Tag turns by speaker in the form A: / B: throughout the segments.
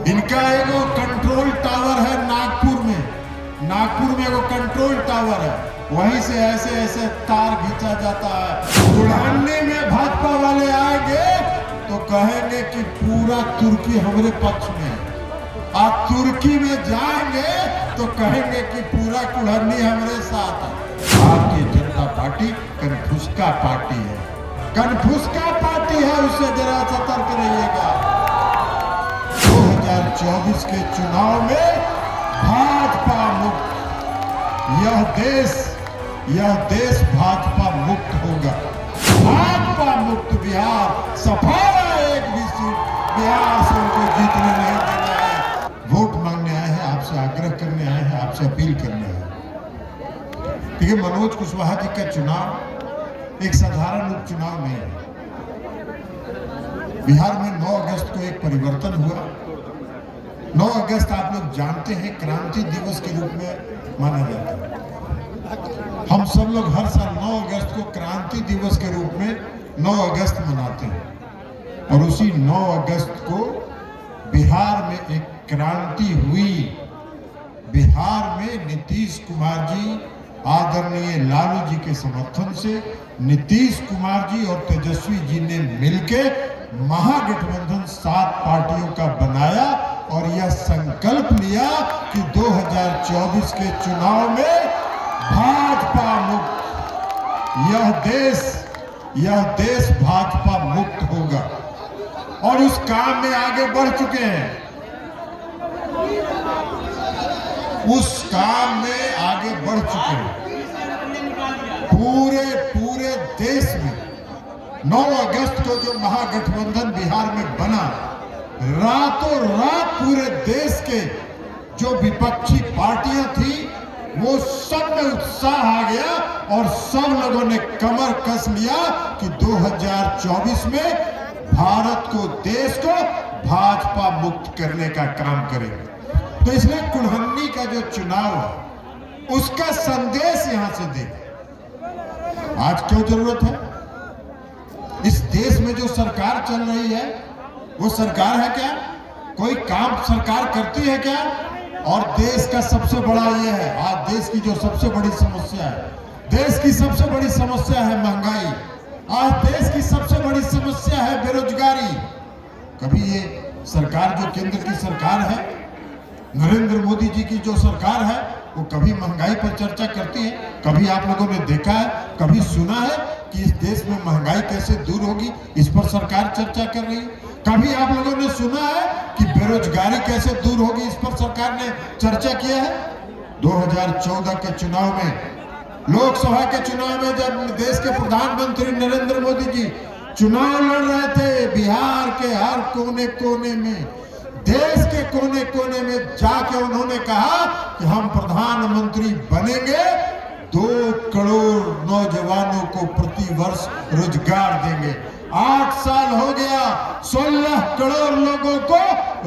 A: इनका एगो control tower है नागपुर में एगो कंट्रोल टावर है, वहीं से ऐसे ऐसे तार खींचा जाता है। बुढ़ानी में भाजपा वाले आएंगे तो कहेंगे कि पूरा तुर्की हमारे पक्ष में है, आप तुर्की में जाएंगे तो कहेंगे कि पूरा कुल्हड़नी हमारे साथ है। भारतीय जनता पार्टी कन्फुसका पार्टी है, कन्फुसका पार्टी है, उससे जरा सतर्क रहिएगा। 2024 के चुनाव में भाजपा मुक्त यह देश भाजपा मुक्त होगा। भाजपा मुक्त बिहार सफल है, एक भी सीट बिहार से उनको जीतने नहीं देना है। वोट मांगने आए हैं, आपसे आग्रह करने आए हैं, आपसे अपील करने आए हैं। देखिए, मनोज कुशवाहा जी का चुनाव एक साधारण उपचुनाव नहीं है। बिहार में 9 अगस्त को एक परिवर्तन हुआ। 9 अगस्त आप लोग जानते हैं क्रांति दिवस के रूप में माना जाता है। हम सब लोग हर साल 9 अगस्त को क्रांति दिवस के रूप में 9 अगस्त मनाते हैं और उसी 9 अगस्त को बिहार में एक क्रांति हुई। बिहार में नीतीश कुमार जी, आदरणीय लालू जी के समर्थन से नीतीश कुमार जी और तेजस्वी जी ने मिलके महागठबंधन 7 पार्टियों का बनाया और यह संकल्प लिया कि 2024 के चुनाव में भाजपा मुक्त यह देश भाजपा मुक्त होगा और उस काम में आगे बढ़ चुके हैं। उस काम में आगे बढ़ चुके हैं। पूरे देश में 9 अगस्त को जो महागठबंधन बिहार में बना, रातों रात पूरे देश के जो विपक्षी पार्टियां थी वो सब में उत्साह आ गया और सब लोगों ने कमर कस लिया कि 2024 में भारत को, देश को भाजपा मुक्त करने का काम करेंगे। तो इसलिए कुल्हड़नी का जो चुनाव है उसका संदेश यहां से दें। आज क्यों जरूरत है? इस देश में जो सरकार चल रही है वो सरकार है क्या? कोई काम सरकार करती है क्या? और देश का सबसे बड़ा ये है, आज देश की जो सबसे बड़ी समस्या है, देश की सबसे बड़ी समस्या है महंगाई। आज देश की सबसे बड़ी समस्या है बेरोजगारी। कभी ये सरकार जो केंद्र की सरकार है, नरेंद्र मोदी जी की जो सरकार है, वो कभी महंगाई पर चर्चा करती है? कभी आप लोगों ने देखा है, कभी सुना है कि इस देश में महंगाई कैसे दूर होगी, इस पर सरकार चर्चा कर रही है? कभी आप लोगों ने सुना है कि बेरोजगारी कैसे दूर होगी, इस पर सरकार ने चर्चा किया है? 2014 के चुनाव में, लोकसभा के चुनाव में, जब देश के प्रधानमंत्री नरेंद्र मोदी जी चुनाव लड़ रहे थे, बिहार के हर कोने कोने में, देश के कोने कोने में जाके उन्होंने कहा कि हम प्रधानमंत्री बनेंगे, 2 करोड़ नौजवानों को प्रति वर्ष रोजगार देंगे। 8 साल हो गया, 16 करोड़ लोगों को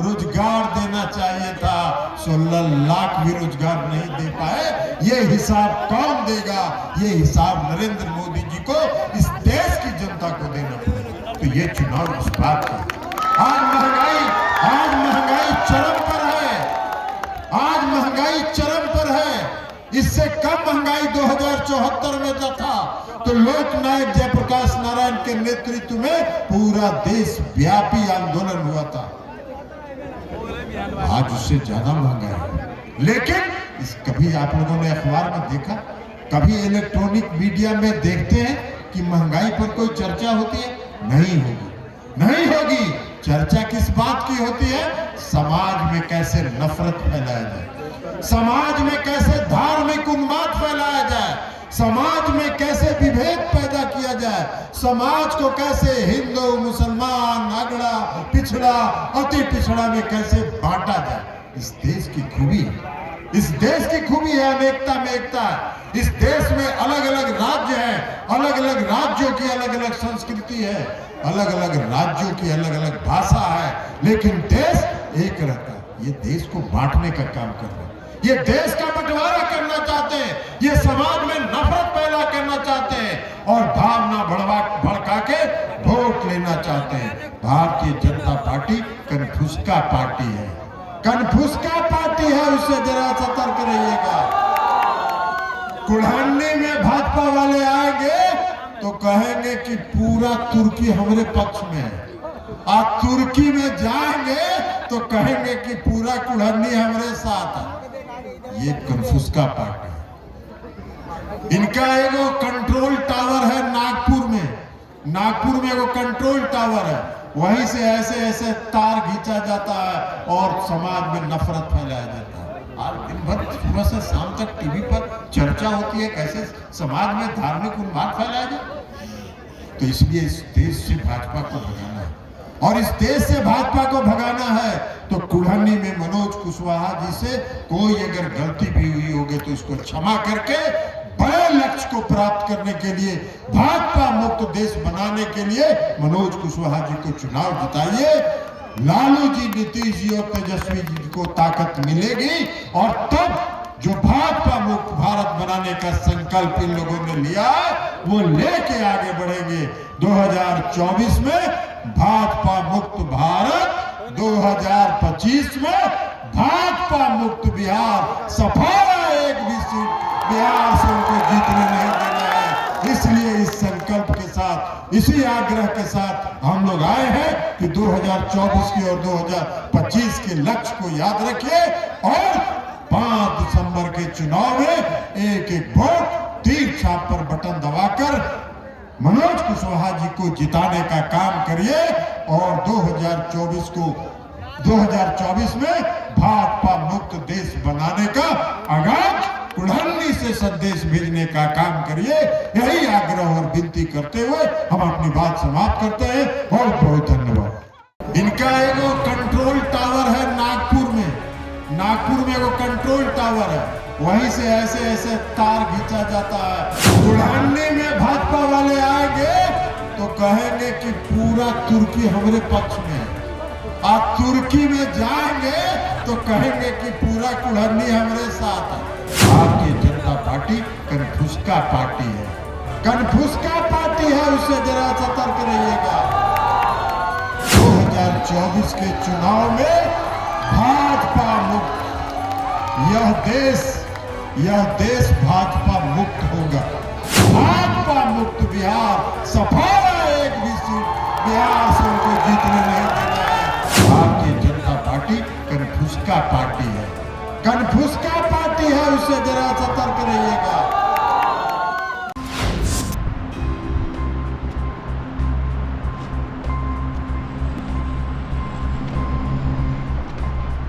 A: रोजगार देना चाहिए था, 16 लाख भी रोजगार नहीं दे पाए। ये हिसाब कौन देगा? ये हिसाब नरेंद्र मोदी जी को, इस देश की जनता को देना पड़ेगा। तो ये चुनाव इस बात का। आज महंगाई चरम पर है, आज महंगाई चरम पर है। इससे कम महंगाई 2074 में जो था तो लोकनायक जयप्रकाश नारायण के नेतृत्व में पूरा देश व्यापी आंदोलन हुआ था। आज उससे ज्यादा महंगा है। लेकिन कभी आप लोगों ने अखबार में देखा, कभी इलेक्ट्रॉनिक मीडिया में देखते हैं कि महंगाई पर कोई चर्चा होती है? नहीं होगी। चर्चा किस बात की होती है? समाज में कैसे नफरत फैलाया जाए, समाज में कैसे धार्मिक उन्माद फैलाया जाए, समाज में कैसे विभेद पैदा किया जाए, समाज को कैसे हिंदू, मुसलमान, अगड़ा, पिछड़ा, अति पिछड़ा में कैसे बांटा जाए। इस देश की खूबी है, इस देश की खूबी है अनेकता में एकता है। इस देश में अलग अलग राज्य हैं, अलग अलग राज्यों की अलग अलग संस्कृति है, अलग अलग राज्यों की अलग अलग भाषा है, लेकिन देश एक रहता है। ये देश को बांटने का काम कर रहे हैं, ये देश का बंटवारा करना चाहते हैं, ये समाज में नफरत पैदा करना चाहते हैं और भावना भड़का के वोट लेना चाहते हैं। भारतीय जनता पार्टी कन्फुसका पार्टी है। कन्फुस्का पार्टी है, उससे जरा सतर्क रहिएगा। कुल्हानी में भाजपा वाले आएंगे तो कहेंगे कि पूरा तुर्की हमारे पक्ष में है, और तुर्की में जाएंगे तो कहेंगे कि पूरा कुल्हानी हमारे साथ है। ये कन्फुस्का पार्टी है। इनका एगो कंट्रोल टावर है नागपुर में, नागपुर में एगो कंट्रोल टावर है, वहीं से ऐसे ऐसे तार खींचा जाता है और समाज में नफरत फैलाया जाता है। आज दिन भर सुबह से शाम तक टीवी पर चर्चा होती है कैसे समाज में धार्मिक उन्माद फैलाया जाए। तो इसलिए इस देश से भाजपा को भगाना है, और इस देश से भाजपा को भगाना है तो कुल्हानी में मनोज कुशवाहा जी से कोई अगर गलती भी हुई होगी तो उसको क्षमा करके बड़े लक्ष्य को प्राप्त करने के लिए, भाजपा मुक्त देश बनाने के लिए मनोज कुशवाहा जी को चुनाव जिताइए। लालू जी, नीतीश जी और तेजस्वी जी को ताकत मिलेगी, और तब जो भाजपा मुक्त भारत बनाने का संकल्प इन लोगों ने लिया है वो लेके आगे बढ़ेंगे। 2024 में भाजपा मुक्त भारत, 2025 में भाजपा मुक्त बिहार, सफाया एक भी सीट बिहार से उनको जीतने नहीं देना है। इसलिए इस संकल्प के साथ, इसी आग्रह के साथ हम लोग आए हैं कि 2024 की और 2025 के लक्ष्य को याद रखिए, और 5 दिसंबर के चुनाव में एक एक वोट तीर छाप पर बटन दबाकर मनोज कुशवाहा जी को जिताने का काम करिए, और 2024 में भाजपा मुक्त देश बनाने का आगाज कुल्हानी से संदेश भेजने का काम करिए। यही आग्रह और विनती करते हुए हम अपनी बात समाप्त करते हैं। बहुत बहुत धन्यवाद। इनका एगो कंट्रोल टावर है नागपुर में, नागपुर में एगो कंट्रोल टावर है, वहीं से ऐसे ऐसे तार खींचा जाता है। कुल्हानी में भाजपा वाले आएंगे तो कहेंगे कि पूरा तुर्की हमारे पक्ष में है, और तुर्की में जाएंगे तो कहेंगे कि पूरा कुल्हानी हमारे साथ है। भारतीय जनता पार्टी कन्फुस्का पार्टी है, कन्फुस्का पार्टी है, उससे जरा सतर्क रहिएगा। 2024 के चुनाव में भाजपा मुक्त यह देश भाजपा मुक्त होगा। भाजपा मुक्त बिहार, सफाया एक भी सीट बिहार से उनको जीतने नहीं देना है। भारतीय जनता पार्टी कन्फुस्का पार्टी है, कन्फुस्का पार्टी है, उससे जरा सतर्क रहिएगा।